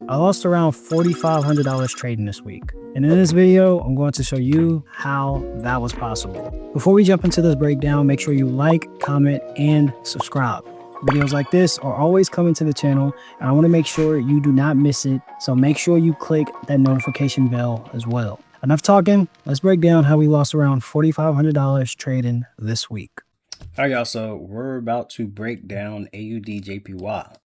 I lost around $4,500 trading this week. And in this video, I'm going to show you how that was possible. Before we jump into this breakdown, make sure you like, comment, and subscribe. Videos like this are always coming to the channel, and I want to make sure you do not miss it. So make sure you click that notification bell as well. Enough talking, let's break down how we lost around $4,500 trading this week. All right, y'all, so we're about to break down AUDJPY.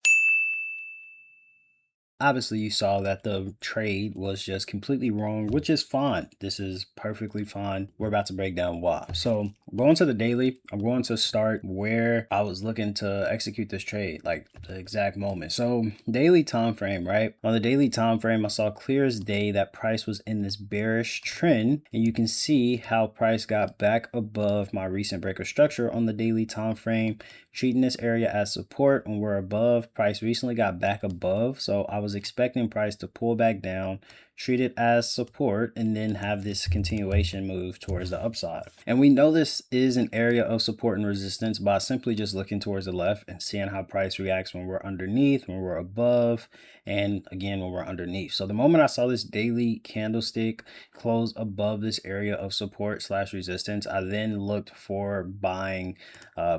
Obviously, you saw that the trade was just completely wrong, which is fine. This is perfectly fine. We're about to break down why. So going to the daily, I'm going to start where I was looking to execute this trade, like the exact moment. So daily time frame, right? On the daily time frame, I saw clear as day that price was in this bearish trend, and you can see how price got back above my recent breaker structure on the daily time frame, treating this area as support. When we're above, price recently got back above, so I was expecting price to pull back down, treat it as support, and then have this continuation move towards the upside. And we know this is an area of support and resistance by simply just looking towards the left and seeing how price reacts when we're underneath, when we're above, and again when we're underneath. So the moment I saw this daily candlestick close above this area of support slash resistance, I then looked for buying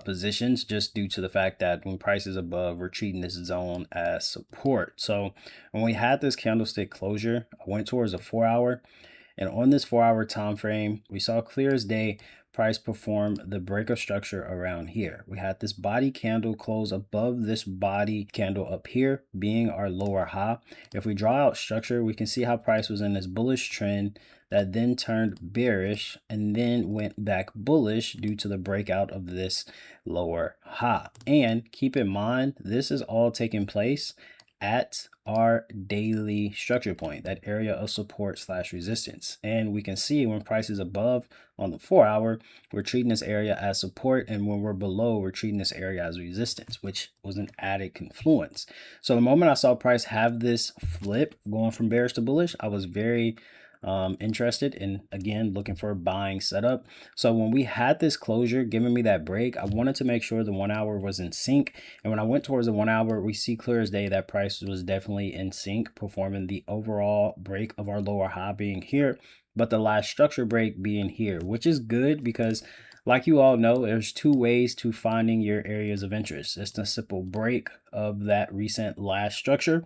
positions, just due to the fact that when price is above, we're treating this zone as support. So when we had this candlestick closure, I went towards a 4-hour, and on this 4-hour time frame, we saw clear as day price perform the breaker structure around here. We had this body candle close above this body candle up here, being our lower high. If we draw out structure, we can see how price was in this bullish trend that then turned bearish and then went back bullish due to the breakout of this lower high. And keep in mind, this is all taking place at our daily structure point, that area of support slash resistance. And we can see when price is above on the 4-hour, we're treating this area as support, and when we're below, we're treating this area as resistance, which was an added confluence. So the moment I saw price have this flip going from bearish to bullish, I was very interested in, again, looking for a buying setup. So when we had this closure giving me that break, I wanted to make sure the 1-hour was in sync. And when I went towards the 1-hour, we see clear as day that price was definitely in sync, performing the overall break of our lower high being here, but the last structure break being here, which is good because, like you all know, there's two ways to finding your areas of interest. It's the simple break of that recent last structure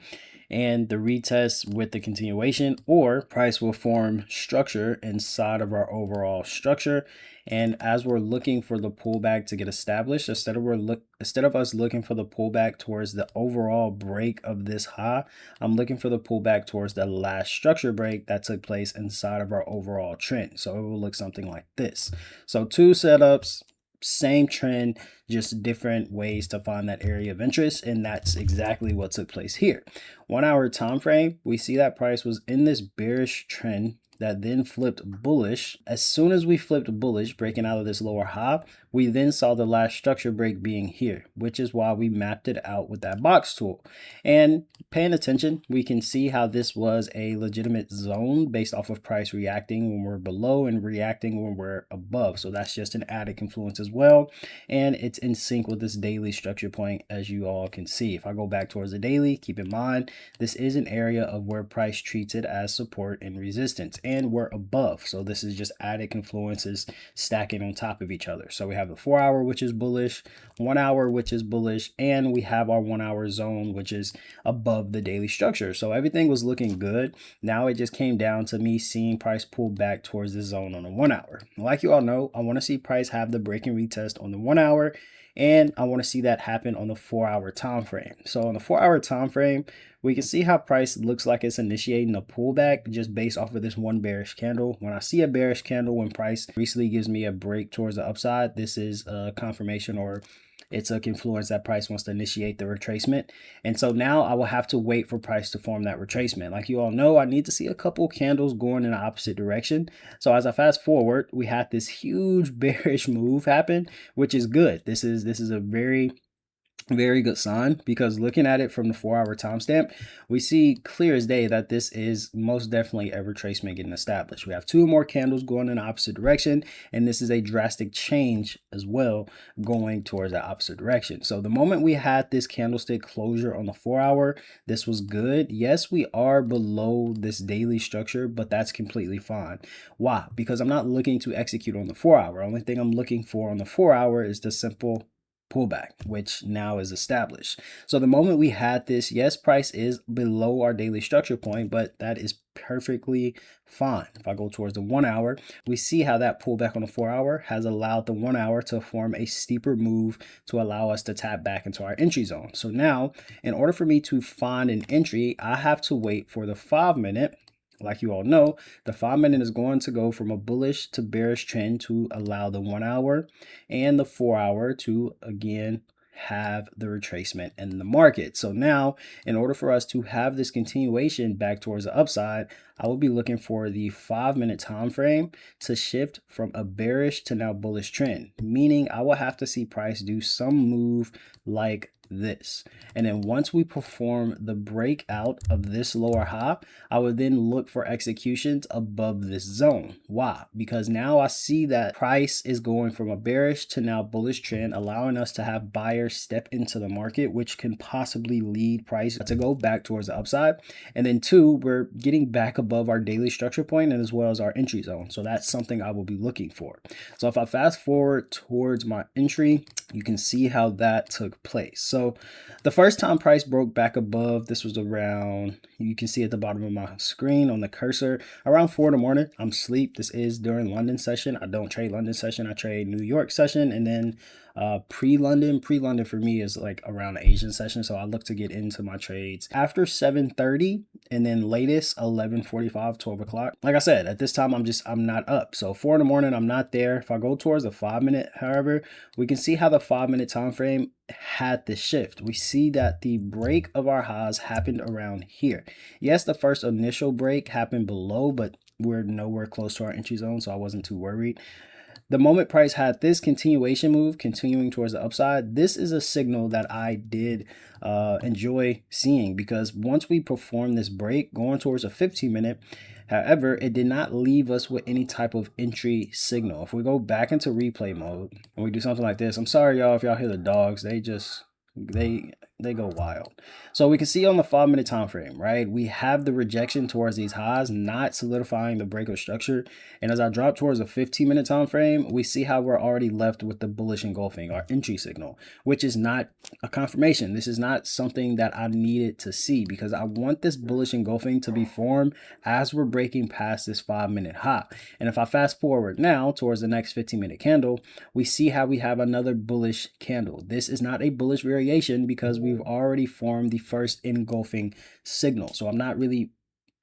and the retest with the continuation, or price will form structure inside of our overall structure. And as we're looking for the pullback to get established, instead of us looking for the pullback towards the overall break of this high, I'm looking for the pullback towards the last structure break that took place inside of our overall trend. So it will look something like this. So two setups, same trend, just different ways to find that area of interest, and that's exactly what took place here. 1-hour time frame, we see that price was in this bearish trend that then flipped bullish. As soon as we flipped bullish, breaking out of this lower high, we then saw the last structure break being here, which is why we mapped it out with that box tool. And paying attention, we can see how this was a legitimate zone based off of price reacting when we're below and reacting when we're above. So that's just an added confluence as well. And it's in sync with this daily structure point, as you all can see. If I go back towards the daily, keep in mind, this is an area of where price treats it as support and resistance, and we're above. So this is just added confluences stacking on top of each other. So we have the 4-hour, which is bullish, 1-hour, which is bullish, and we have our 1-hour zone, which is above the daily structure. So everything was looking good. Now it just came down to me seeing price pull back towards the zone on the 1-hour. Like you all know, I want to see price have the break and retest on the 1-hour, and I want to see that happen on the 4-hour time frame. So on the 4-hour time frame, we can see how price looks like it's initiating a pullback just based off of this one bearish candle. When I see a bearish candle, when price recently gives me a break towards the upside, this is a confirmation, or it's a confluence that price wants to initiate the retracement. And so now I will have to wait for price to form that retracement. Like you all know, I need to see a couple candles going in the opposite direction. So as I fast forward, we had this huge bearish move happen, which is good. This is a very Very good sign, because looking at it from the 4-hour timestamp, we see clear as day that this is most definitely a retracement getting established. We have two more candles going in the opposite direction, and this is a drastic change as well, going towards the opposite direction. So the moment we had this candlestick closure on the 4-hour, this was good. Yes, we are below this daily structure, but that's completely fine. Why? Because I'm not looking to execute on the 4-hour. Only thing I'm looking for on the 4-hour is the simple pullback, which now is established. So the moment we had this, yes, price is below our daily structure point, but that is perfectly fine. If I go towards the 1-hour, we see how that pullback on the 4-hour has allowed the 1-hour to form a steeper move to allow us to tap back into our entry zone. So now, in order for me to find an entry, I have to wait for the 5-minute. Like you all know, the 5-minute is going to go from a bullish to bearish trend to allow the 1-hour and the 4-hour to again have the retracement in the market. So now, in order for us to have this continuation back towards the upside, I will be looking for the 5-minute time frame to shift from a bearish to now bullish trend, meaning I will have to see price do some move like this. And then once we perform the breakout of this lower high, I would then look for executions above this zone. Why? Because now I see that price is going from a bearish to now bullish trend, allowing us to have buyers step into the market, which can possibly lead price to go back towards the upside. And then two, we're getting back above our daily structure point and as well as our entry zone. So that's something I will be looking for. So if I fast forward towards my entry, you can see how that took place. So the first time price broke back above, this was around, you can see at the bottom of my screen on the cursor, around 4 in the morning. I'm asleep. This is during London session. I don't trade London session. I trade New York session, and then pre-London. Pre-London for me is like around the Asian session. So I look to get into my trades after 7:30 and then latest 11:45, 12 o'clock. Like I said, at this time, I'm not up. So 4 in the morning, I'm not there. If I go towards the 5-minute, however, we can see how the 5-minute time frame had this shift. We see that the break of our highs happened around here. Yes, the first initial break happened below, but we're nowhere close to our entry zone, so I wasn't too worried. The moment price had this continuation move, continuing towards the upside, this is a signal that I did enjoy seeing, because once we perform this break going towards a 15-minute, however, it did not leave us with any type of entry signal. If we go back into replay mode and we do something like this, I'm sorry, y'all, if y'all hear the dogs, they go wild. So we can see on the 5-minute time frame, right? We have the rejection towards these highs, not solidifying the breakout structure. And as I drop towards a 15-minute time frame, we see how we're already left with the bullish engulfing, our entry signal, which is not a confirmation. This is not something that I needed to see, because I want this bullish engulfing to be formed as we're breaking past this 5-minute high. And if I fast forward now towards the next 15-minute candle, we see how we have another bullish candle. This is not a bullish variation because we've already formed the first engulfing signal. So I'm not really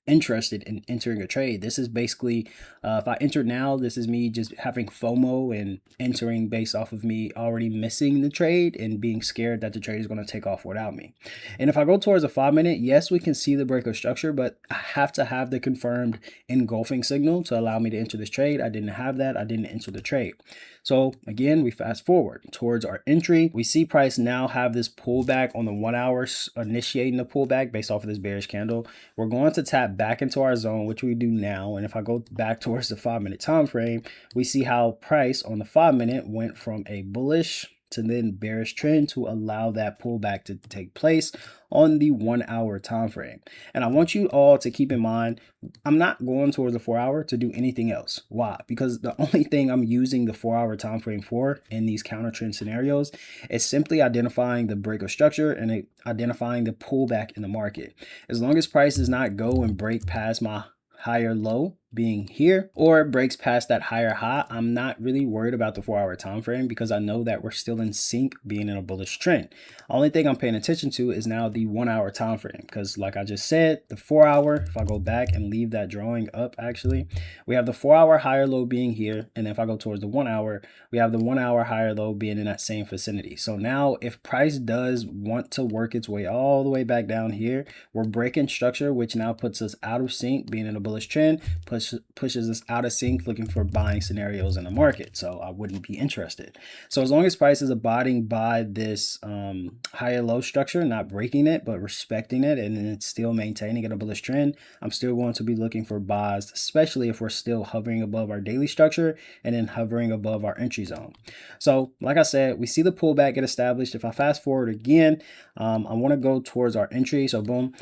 interested in entering a trade. This is basically, if I enter now, this is me just having FOMO and entering based off of me already missing the trade and being scared that the trade is going to take off without me. And if I go towards a 5-minute, yes, we can see the breakout structure, but I have to have the confirmed engulfing signal to allow me to enter this trade. I didn't have that. I didn't enter the trade. So again, we fast forward towards our entry. We see price now have this pullback on the 1-hour, initiating the pullback based off of this bearish candle. We're going to tap back into our zone, which we do now. And if I go back towards the 5-minute time frame, we see how price on the 5-minute went from a bullish to then bearish trend to allow that pullback to take place on the 1-hour time frame. And I want you all to keep in mind, I'm not going towards the 4-hour to do anything else. Why? Because the only thing I'm using the 4-hour time frame for in these counter trend scenarios is simply identifying the breakout structure and identifying the pullback in the market. As long as price does not go and break past my higher low being here, or it breaks past that higher high, I'm not really worried about the 4-hour time frame, because I know that we're still in sync, being in a bullish trend. Only thing I'm paying attention to is now the 1-hour time frame, because like I just said, the 4-hour, if I go back and leave that drawing up, actually, we have the 4-hour higher low being here, and then if I go towards the 1-hour, we have the 1-hour higher low being in that same vicinity. So now if price does want to work its way all the way back down here, we're breaking structure, which now puts us out of sync, being in a bullish trend, puts pushes us out of sync looking for buying scenarios in the market. So I wouldn't be interested. So as long as price is abiding by this higher low structure, not breaking it, but respecting it, and then it's still maintaining in a bullish trend, I'm still going to be looking for buys, especially if we're still hovering above our daily structure and then hovering above our entry zone. So like I said, we see the pullback get established. If I fast forward again, I want to go towards our entry. So boom,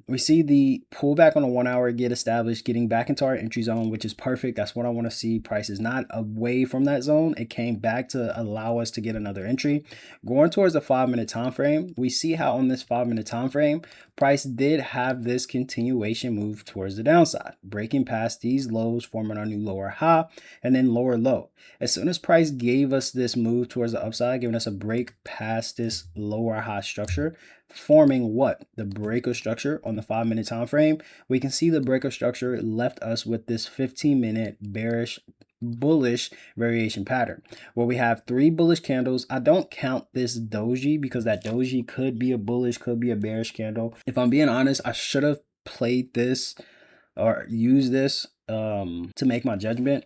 we see the pullback on the 1 hour get established, getting back into our entry zone, which is perfect. That's what I want to see. Price is not away from that zone. It came back to allow us to get another entry. Going towards the 5-minute time frame, we see how on this 5-minute time frame, price did have this continuation move towards the downside, breaking past these lows, forming our new lower high and then lower low. As soon as price gave us this move towards the upside, giving us a break past this lower high structure, forming what? The breaker structure on the 5-minute time frame. We can see the breaker structure left us with this 15-minute bearish bullish variation pattern where we have 3 bullish candles. I don't count this doji because that doji could be a bullish, could be a bearish candle. If I'm being honest, I should have played this or used this to make my judgment.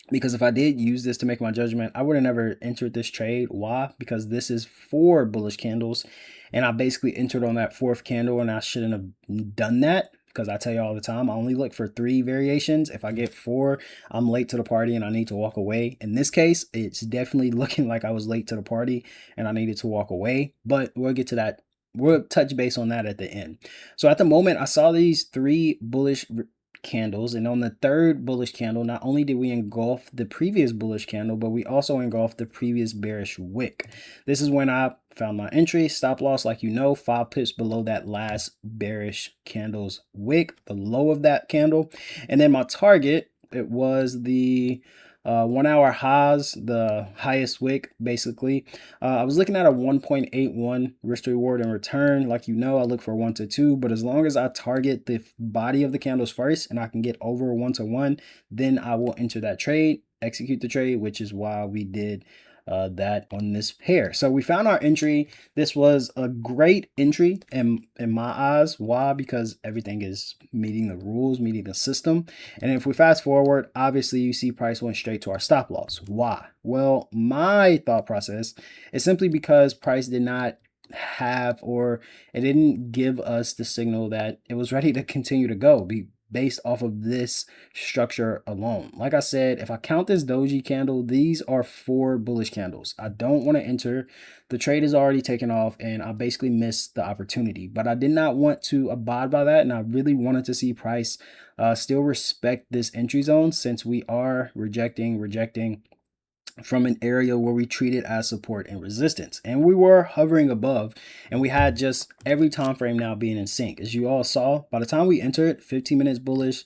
Because if I did use this to make my judgment, I would have never entered this trade. Why? Because this is 4 bullish candles and I basically entered on that 4th candle and I shouldn't have done that. Because I tell you all the time, I only look for 3 variations. If I get 4, I'm late to the party and I need to walk away. In this case, it's definitely looking like I was late to the party and I needed to walk away. But we'll get to that. We'll touch base on that at the end. So at the moment, I saw these 3 bullish candles, and on the 3rd bullish candle, not only did we engulf the previous bullish candle, but we also engulfed the previous bearish wick. This is when I found my entry. Stop loss, like 5 pips below that last bearish candle's wick, the low of that candle. And then my target, it was the 1 hour highs, the highest wick basically. I was looking at a 1.81 risk to reward in return. Like I look for 1 to 2, but as long as I target the body of the candles first and I can get over 1 to 1, then I will enter that trade, execute the trade, which is why we did that on this pair. So we found our entry. This was a great entry in my eyes. Why? Because everything is meeting the rules, meeting the system. And if we fast forward, obviously you see price went straight to our stop loss. Why? Well, my thought process is simply because price did not have, or it didn't give us the signal that it was ready to continue to go based off of this structure alone. Like I said, if I count this doji candle, these are 4 bullish candles. I don't want to enter. The trade is already taken off and I basically missed the opportunity, but I did not want to abide by that. And I really wanted to see price still respect this entry zone, since we are rejecting from an area where we treat it as support and resistance, and we were hovering above, and we had just every time frame now being in sync. As you all saw, by the time we entered, 15 minutes bullish,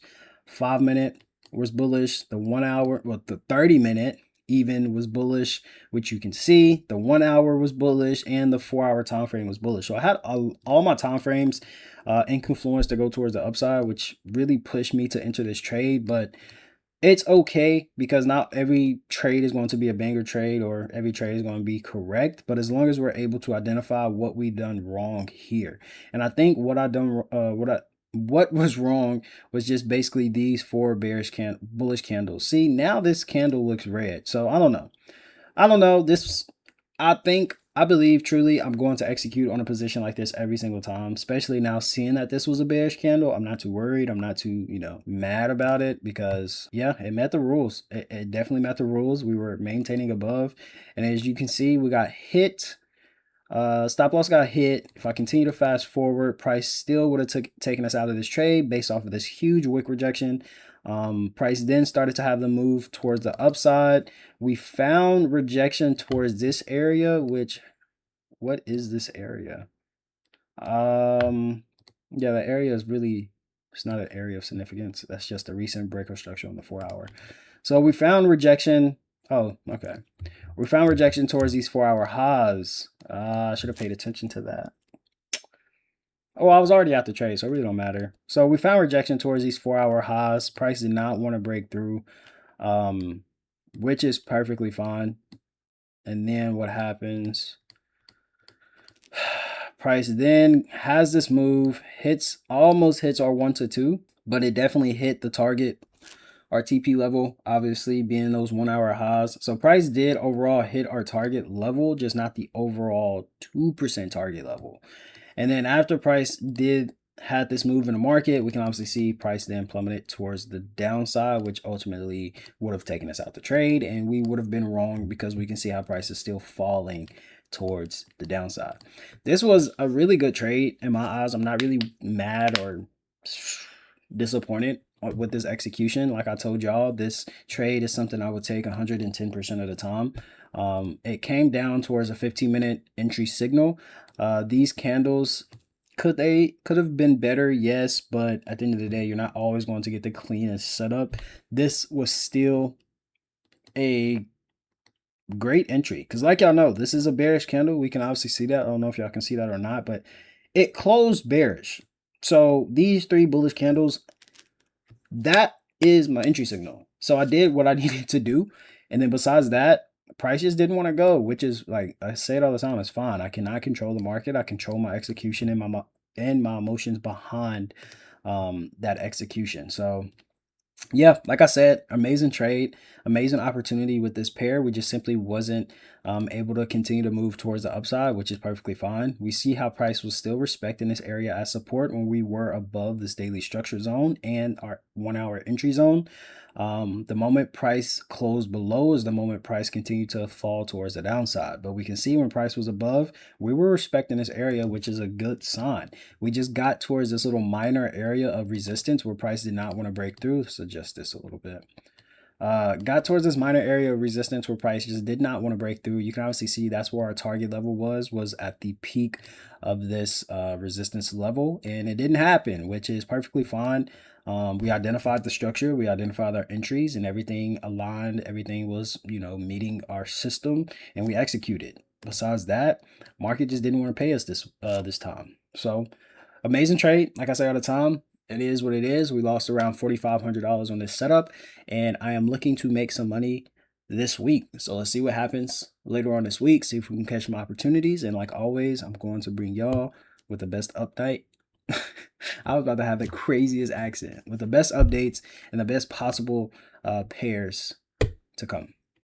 5-minute was bullish, the 1 hour, well, the 30-minute even was bullish, which you can see. The 1 hour was bullish and the 4 hour time frame was bullish. So I had all my time frames in confluence to go towards the upside, which really pushed me to enter this trade. But it's okay, because not every trade is going to be a banger trade or every trade is going to be correct, but as long as we're able to identify what we done wrong here. And I think what was wrong was just basically these 4 bullish candles. See, now this candle looks red. So I don't know. I believe truly I'm going to execute on a position like this every single time, especially now seeing that this was a bearish candle. I'm not too worried. I'm not too, mad about it, because yeah, it met the rules. It definitely met the rules. We were maintaining above. And as you can see, we got hit. Stop loss got hit. If I continue to fast forward, price still would have taken us out of this trade based off of this huge wick rejection. Price then started to have the move towards the upside. We found rejection towards this area, which, what is this area? Yeah, the area is really, it's not an area of significance. That's just a recent breaker structure on the 4 hour. So we found rejection. Oh, okay. We found rejection towards these 4 hour highs. I should have paid attention to that. Oh, I was already out the trade, so it really don't matter. So we found rejection towards these 4 hour highs. Price did not want to break through, which is perfectly fine. And then what happens? Price then has this move, almost hits our 1 to 2. but it definitely hit the target RTP level, obviously being those 1 hour highs. So price did overall hit our target level, just not the overall 2% target level. And then after price did had this move in the market, we can obviously see price then plummeted towards the downside, which ultimately would have taken us out the trade, and we would have been wrong because we can see how price is still falling towards the downside. This was a really good trade in my eyes. I'm not really mad or disappointed with this execution. Like I told y'all, this trade is something I would take 110% of the time. It came down towards a 15-minute entry signal. These candles could have been better, yes, but at the end of the day, you're not always going to get the cleanest setup. This was still a great entry because, like y'all know, this is a bearish candle. We can obviously see that. I don't know if y'all can see that or not, but it closed bearish. So these 3 bullish candles, that is my entry signal. So I did what I needed to do, and then besides that, price just didn't want to go, which is, like I say it all the time, it's fine. I cannot control the market. I control my execution and my emotions behind that execution. So yeah, like I said, amazing trade, amazing opportunity with this pair. We just simply wasn't able to continue to move towards the upside, which is perfectly fine. We see how price was still respecting this area as support when we were above this daily structure zone and our 1 hour entry zone. The moment price closed below is the moment price continued to fall towards the downside. But we can see when price was above, we were respecting this area, which is a good sign. We just got towards this little minor area of resistance where price did not want to break through. So adjust this a little bit. Got towards this minor area of resistance where price just did not want to break through. You can obviously see that's where our target level was at the peak of this resistance level, and it didn't happen, which is perfectly fine. We identified the structure, we identified our entries, and everything aligned. Everything was, meeting our system, and we executed. Besides that, market just didn't want to pay us this time. So amazing trade. Like I say all the time, it is what it is. We lost around $4,500 on this setup, and I am looking to make some money this week. So let's see what happens later on this week. See if we can catch some opportunities. And like always, I'm going to bring y'all with the best update. I was about to have the craziest accent with the best updates and the best possible pairs to come.